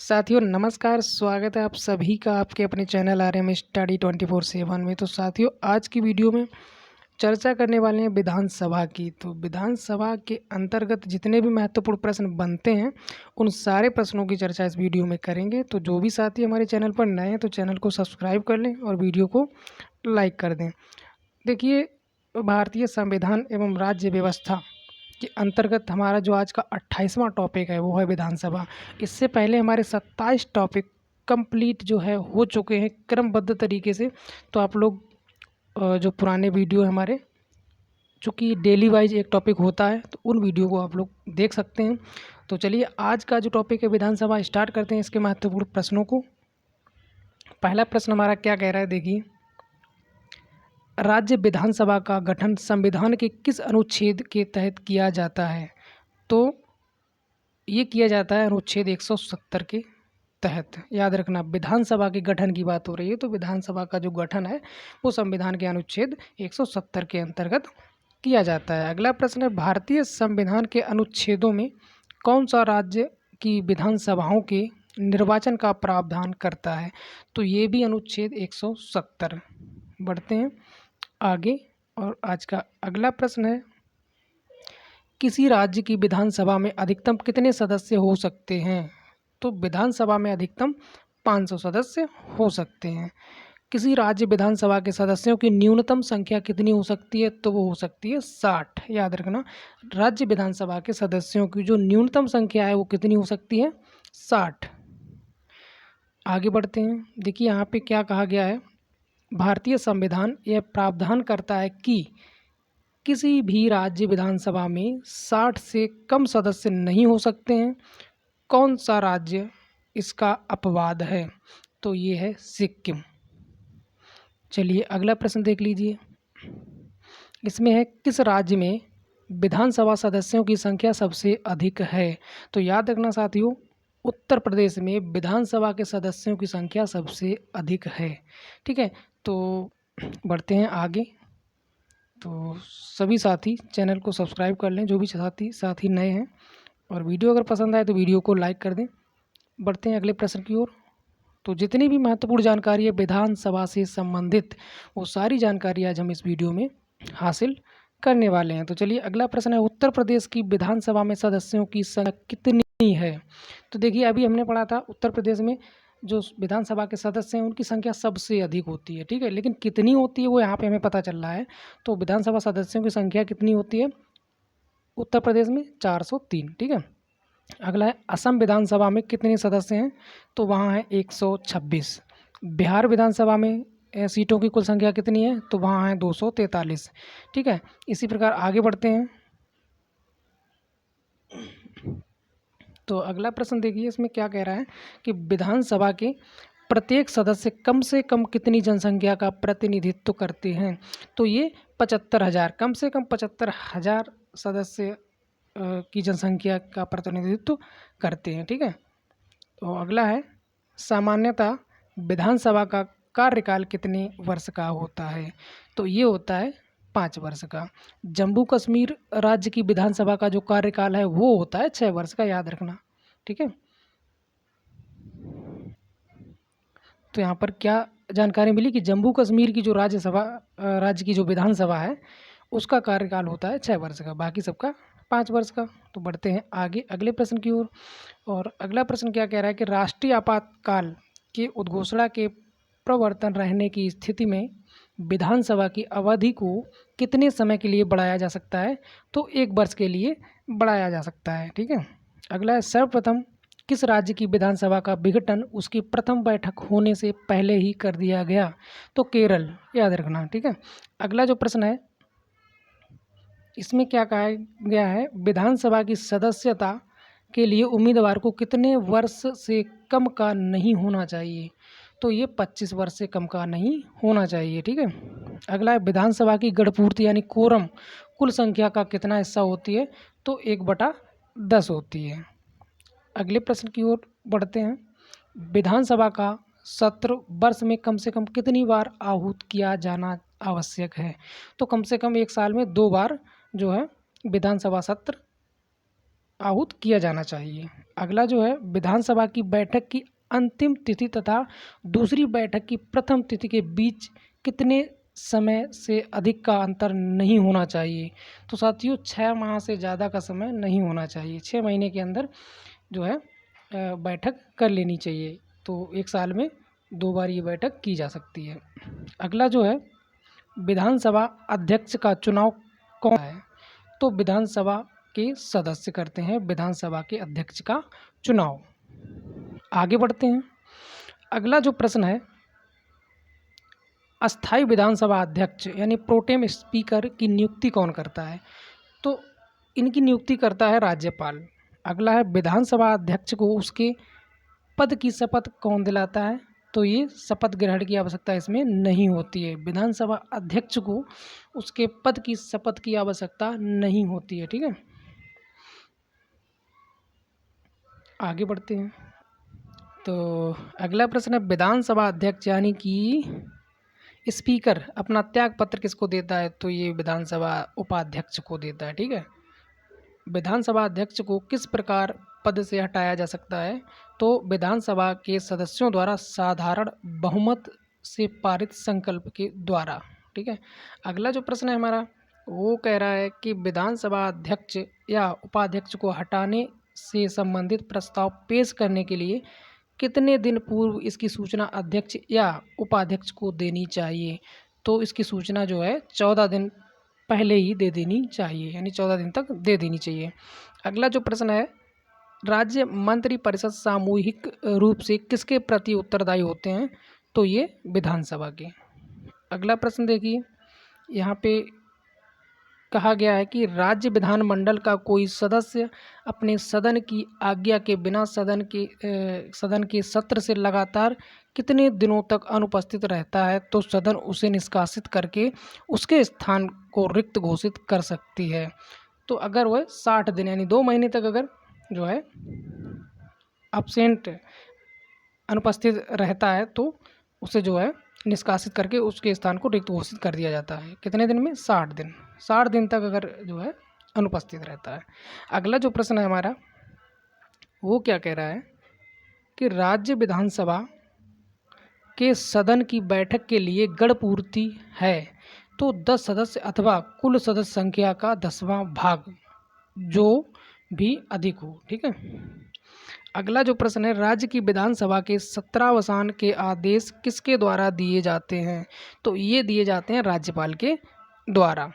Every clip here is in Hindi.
साथियों नमस्कार, स्वागत है आप सभी का आपके अपने चैनल आरएम स्टडी 24/7 में। तो साथियों आज की वीडियो में चर्चा करने वाले हैं विधानसभा की। तो विधानसभा के अंतर्गत जितने भी महत्वपूर्ण प्रश्न बनते हैं उन सारे प्रश्नों की चर्चा इस वीडियो में करेंगे। तो जो भी साथी हमारे चैनल पर नए हैं तो चैनल को सब्सक्राइब कर लें और वीडियो को लाइक कर दें। देखिए, भारतीय संविधान एवं राज्य व्यवस्था के अंतर्गत हमारा जो आज का 28वां टॉपिक है वो है विधानसभा। इससे पहले हमारे 27 टॉपिक कंप्लीट जो है हो चुके हैं क्रमबद्ध तरीके से। तो आप लोग जो पुराने वीडियो है हमारे, चूँकि डेली वाइज एक टॉपिक होता है तो उन वीडियो को आप लोग देख सकते हैं। तो चलिए आज का जो टॉपिक है विधानसभा स्टार्ट करते हैं इसके महत्वपूर्ण प्रश्नों को। पहला प्रश्न हमारा क्या कह रहा है, देखिए, राज्य विधानसभा का गठन संविधान के किस अनुच्छेद के तहत किया जाता है? तो ये किया जाता है अनुच्छेद 170 के तहत। याद रखना, विधानसभा के गठन की बात हो रही है तो विधानसभा का जो गठन है वो संविधान के अनुच्छेद 170 के अंतर्गत किया जाता है। अगला प्रश्न है, भारतीय संविधान के अनुच्छेदों में कौन सा राज्य की विधानसभाओं के निर्वाचन का प्रावधान करता है? तो ये भी अनुच्छेद 170। बढ़ते हैं आगे और आज का अगला प्रश्न है, किसी राज्य की विधानसभा में अधिकतम कितने सदस्य हो सकते हैं? तो विधानसभा में अधिकतम 500 सदस्य हो सकते हैं। किसी राज्य विधानसभा के सदस्यों की न्यूनतम संख्या कितनी हो सकती है? तो वो हो सकती है 60। याद रखना, राज्य विधानसभा के सदस्यों की जो न्यूनतम संख्या है वो कितनी हो सकती है? 60। आगे बढ़ते हैं। देखिए यहाँ पे क्या कहा गया है, भारतीय संविधान यह प्रावधान करता है कि किसी भी राज्य विधानसभा में 60 से कम सदस्य नहीं हो सकते हैं। कौन सा राज्य इसका अपवाद है? तो ये है सिक्किम। चलिए अगला प्रश्न देख लीजिए। इसमें है, किस राज्य में विधानसभा सदस्यों की संख्या सबसे अधिक है? तो याद रखना साथियों, उत्तर प्रदेश में विधानसभा के सदस्यों की संख्या सबसे अधिक है। ठीक है, तो बढ़ते हैं आगे। तो सभी साथी चैनल को सब्सक्राइब कर लें, जो भी साथी नए हैं, और वीडियो अगर पसंद आए तो वीडियो को लाइक कर दें। बढ़ते हैं अगले प्रश्न की ओर। तो जितनी भी महत्वपूर्ण जानकारी है विधानसभा से संबंधित वो सारी जानकारी आज हम इस वीडियो में हासिल करने वाले हैं। तो चलिए अगला प्रश्न है, उत्तर प्रदेश की विधानसभा में सदस्यों की संख्या कितनी है? तो देखिए अभी हमने पढ़ा था उत्तर प्रदेश में जो विधानसभा के सदस्य हैं उनकी संख्या सबसे अधिक होती है। ठीक है, लेकिन कितनी होती है वो यहाँ पे हमें पता चल रहा है। तो विधानसभा सदस्यों की संख्या कितनी होती है उत्तर प्रदेश में? 403। ठीक है, अगला है, असम विधानसभा में कितने सदस्य हैं? तो वहाँ है 126। बिहार विधानसभा में सीटों की कुल संख्या कितनी है? तो वहाँ है 243। ठीक है, इसी प्रकार आगे बढ़ते हैं। तो अगला प्रश्न देखिए, इसमें क्या कह रहा है कि विधानसभा के प्रत्येक सदस्य कम से कम कितनी जनसंख्या का प्रतिनिधित्व करते हैं? तो ये 75,000, कम से कम 75,000 सदस्य की जनसंख्या का प्रतिनिधित्व करते हैं। ठीक है, तो अगला है, सामान्यतः विधानसभा का कार्यकाल कितने वर्ष का होता है? तो ये होता है 5 वर्ष का। जम्मू कश्मीर राज्य की विधानसभा का जो कार्यकाल है वो होता है 6 वर्ष का, याद रखना। ठीक है, तो यहाँ पर क्या जानकारी मिली कि जम्मू कश्मीर की जो राज्य की जो विधानसभा है उसका कार्यकाल होता है 6 वर्ष का, बाकी सबका 5 वर्ष का। तो बढ़ते हैं आगे अगले प्रश्न की ओर। और अगला प्रश्न क्या कह रहा है कि राष्ट्रीय आपातकाल के उद्घोषणा के प्रवर्तन रहने की स्थिति में विधानसभा की अवधि को कितने समय के लिए बढ़ाया जा सकता है? तो 1 वर्ष के लिए बढ़ाया जा सकता है। ठीक है, अगला है, सर्वप्रथम किस राज्य की विधानसभा का विघटन उसकी प्रथम बैठक होने से पहले ही कर दिया गया? तो केरल, याद रखना। ठीक है, अगला जो प्रश्न है इसमें क्या कहा गया है, विधानसभा की सदस्यता के लिए उम्मीदवार को कितने वर्ष से कम का नहीं होना चाहिए? तो ये 25 वर्ष से कम का नहीं होना चाहिए। ठीक है, अगला है, विधानसभा की गणपूर्ति यानी कोरम कुल संख्या का कितना हिस्सा होती है? तो 1/10 होती है। अगले प्रश्न की ओर बढ़ते हैं, विधानसभा का सत्र वर्ष में कम से कम कितनी बार आहूत किया जाना आवश्यक है? तो कम से कम 1 साल में 2 बार जो है विधानसभा सत्र आहूत किया जाना चाहिए। अगला जो है, विधानसभा की बैठक की अंतिम तिथि तथा दूसरी बैठक की प्रथम तिथि के बीच कितने समय से अधिक का अंतर नहीं होना चाहिए। तो साथियों 6 माह से ज़्यादा का समय नहीं होना चाहिए। 6 महीने के अंदर जो है बैठक कर लेनी चाहिए। तो एक साल में 2 बार ये बैठक की जा सकती है। अगला जो है, विधानसभा अध्यक्ष का चुनाव कौन है। तो विधानसभा के सदस्य करते हैं विधानसभा के अध्यक्ष का चुनाव। आगे बढ़ते हैं। अगला जो प्रश्न है, अस्थाई विधानसभा अध्यक्ष यानी प्रोटेम स्पीकर की नियुक्ति कौन करता है। तो इनकी नियुक्ति करता है राज्यपाल। अगला है, विधानसभा अध्यक्ष को उसके पद की शपथ कौन दिलाता है। तो ये शपथ ग्रहण की आवश्यकता इसमें नहीं होती है। विधानसभा अध्यक्ष को उसके पद की शपथ की आवश्यकता नहीं होती है। ठीक है, आगे बढ़ते हैं। तो अगला प्रश्न है, विधानसभा अध्यक्ष यानी कि स्पीकर अपना त्याग पत्र किसको देता है। तो ये विधानसभा उपाध्यक्ष को देता है। ठीक है, विधानसभा अध्यक्ष को किस प्रकार पद से हटाया जा सकता है। तो विधानसभा के सदस्यों द्वारा साधारण बहुमत से पारित संकल्प के द्वारा। ठीक है, अगला जो प्रश्न है हमारा, वो कह रहा है कि विधानसभा अध्यक्ष या उपाध्यक्ष को हटाने से संबंधित प्रस्ताव पेश करने के लिए कितने दिन पूर्व इसकी सूचना अध्यक्ष या उपाध्यक्ष को देनी चाहिए। तो इसकी सूचना जो है 14 दिन पहले ही दे देनी चाहिए, यानी 14 दिन तक दे देनी चाहिए। अगला जो प्रश्न है, राज्य मंत्रिपरिषद सामूहिक रूप से किसके प्रति उत्तरदायी होते हैं। तो ये विधानसभा के। अगला प्रश्न देखिए, यहाँ पे कहा गया है कि राज्य विधानमंडल का कोई सदस्य अपने सदन की आज्ञा के बिना सदन के सत्र से लगातार कितने दिनों तक अनुपस्थित रहता है। तो सदन उसे निष्कासित करके उसके स्थान को रिक्त घोषित कर सकती है। तो अगर वह 60 दिन यानी 2 महीने तक अगर जो है अब्सेंट अनुपस्थित रहता है तो उसे जो है निष्कासित करके उसके स्थान को रिक्त घोषित कर दिया जाता है। कितने दिन में? 60 दिन। 60 दिन तक अगर जो है अनुपस्थित रहता है। अगला जो प्रश्न है हमारा, वो क्या कह रहा है कि राज्य विधानसभा के सदन की बैठक के लिए गणपूर्ति है तो 10 सदस्य अथवा कुल सदस्य संख्या का 10वां भाग जो भी अधिक हो। ठीक है, अगला जो प्रश्न है, राज्य की विधानसभा के सत्रावसान के आदेश किसके द्वारा दिए जाते हैं। तो ये दिए जाते हैं राज्यपाल के द्वारा।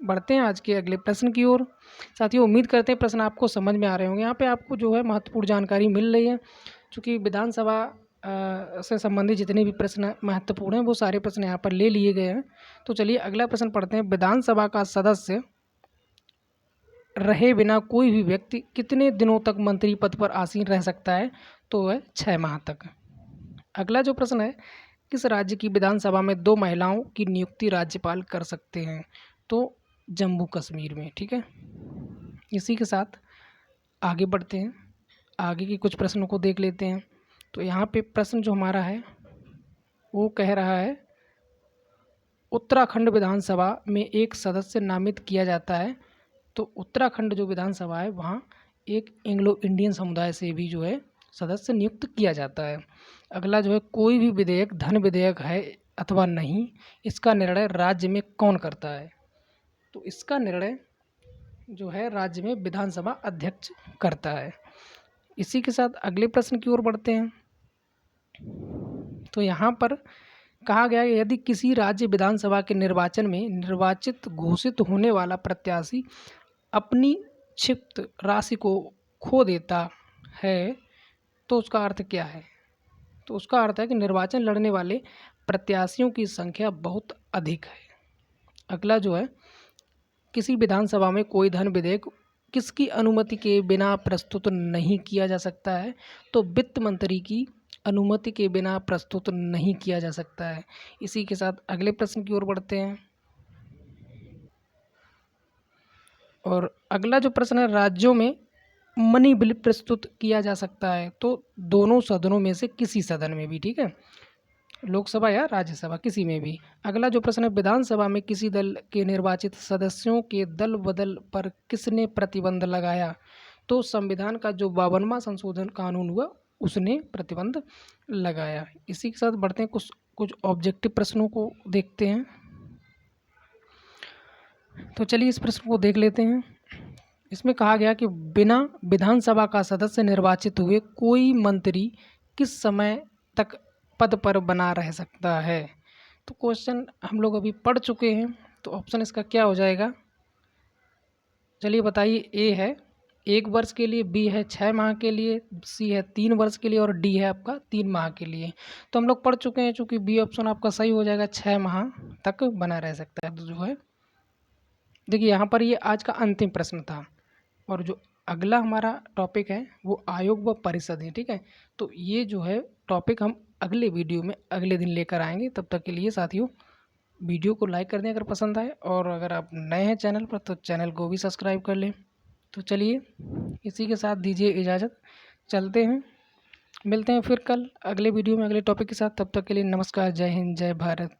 बढ़ते हैं आज के अगले प्रश्न की ओर। साथियों उम्मीद करते हैं प्रश्न आपको समझ में आ रहे होंगे। यहाँ पे आपको जो है महत्वपूर्ण जानकारी मिल रही है। चूँकि विधानसभा से संबंधित जितने भी प्रश्न महत्वपूर्ण हैं वो सारे प्रश्न यहाँ पर ले लिए गए हैं। तो चलिए अगला प्रश्न पढ़ते हैं। विधानसभा का सदस्य रहे बिना कोई भी व्यक्ति कितने दिनों तक मंत्री पद पर आसीन रह सकता है। तो वह 6 माह तक। अगला जो प्रश्न है, किस राज्य की विधानसभा में 2 महिलाओं की नियुक्ति राज्यपाल कर सकते हैं। तो जम्मू कश्मीर में। ठीक है, इसी के साथ आगे बढ़ते हैं, आगे की कुछ प्रश्नों को देख लेते हैं। तो यहाँ पे प्रश्न जो हमारा है वो कह रहा है, उत्तराखंड विधानसभा में एक सदस्य नामित किया जाता है। तो उत्तराखंड जो विधानसभा है वहाँ एक एंग्लो इंडियन समुदाय से भी जो है सदस्य नियुक्त किया जाता है। अगला जो है, कोई भी विधेयक धन विधेयक है अथवा नहीं, इसका निर्णय राज्य में कौन करता है। तो इसका निर्णय जो है राज्य में विधानसभा अध्यक्ष करता है। इसी के साथ अगले प्रश्न की ओर बढ़ते हैं। तो यहाँ पर कहा गया है, यदि किसी राज्य विधानसभा के निर्वाचन में निर्वाचित घोषित होने वाला प्रत्याशी अपनी क्षिप्त राशि को खो देता है तो उसका अर्थ क्या है। तो उसका अर्थ है कि निर्वाचन लड़ने वाले प्रत्याशियों की संख्या बहुत अधिक है। अगला जो है, किसी विधानसभा में कोई धन विधेयक किसकी अनुमति के बिना प्रस्तुत नहीं किया जा सकता है। तो वित्त मंत्री की अनुमति के बिना प्रस्तुत नहीं किया जा सकता है। इसी के साथ अगले प्रश्न की ओर बढ़ते हैं। और अगला जो प्रश्न है, राज्यों में मनी बिल प्रस्तुत किया जा सकता है। तो दोनों सदनों में से किसी सदन में भी। ठीक है, लोकसभा या राज्यसभा किसी में भी। अगला जो प्रश्न है, विधानसभा में किसी दल के निर्वाचित सदस्यों के दल बदल पर किसने प्रतिबंध लगाया। तो संविधान का जो 52वां संशोधन कानून हुआ उसने प्रतिबंध लगाया। इसी के साथ बढ़ते हैं, कुछ कुछ ऑब्जेक्टिव प्रश्नों को देखते हैं। तो चलिए इस प्रश्न को देख लेते हैं। इसमें कहा गया कि बिना विधानसभा का सदस्य निर्वाचित हुए कोई मंत्री किस समय तक पद पर बना रह सकता है। तो क्वेश्चन हम लोग अभी पढ़ चुके हैं, तो ऑप्शन इसका क्या हो जाएगा, चलिए बताइए। ए है 1 वर्ष के लिए, बी है 6 माह के लिए, सी है 3 वर्ष के लिए और डी है आपका 3 माह के लिए। तो हम लोग पढ़ चुके हैं, चूँकि बी ऑप्शन आपका सही हो जाएगा, 6 माह तक बना रह सकता है। तो जो है देखिए यहाँ पर ये आज का अंतिम प्रश्न था, और जो अगला हमारा टॉपिक है वो आयोग व परिषद है, ठीक है। तो ये जो है टॉपिक हम अगले वीडियो में अगले दिन लेकर आएंगे। तब तक के लिए साथियों वीडियो को लाइक कर दें अगर पसंद आए, और अगर आप नए हैं चैनल पर तो चैनल को भी सब्सक्राइब कर लें। तो चलिए इसी के साथ दीजिए इजाज़त, चलते हैं, मिलते हैं फिर कल अगले वीडियो में अगले टॉपिक के साथ। तब तक के लिए नमस्कार, जय हिंद, जय भारत।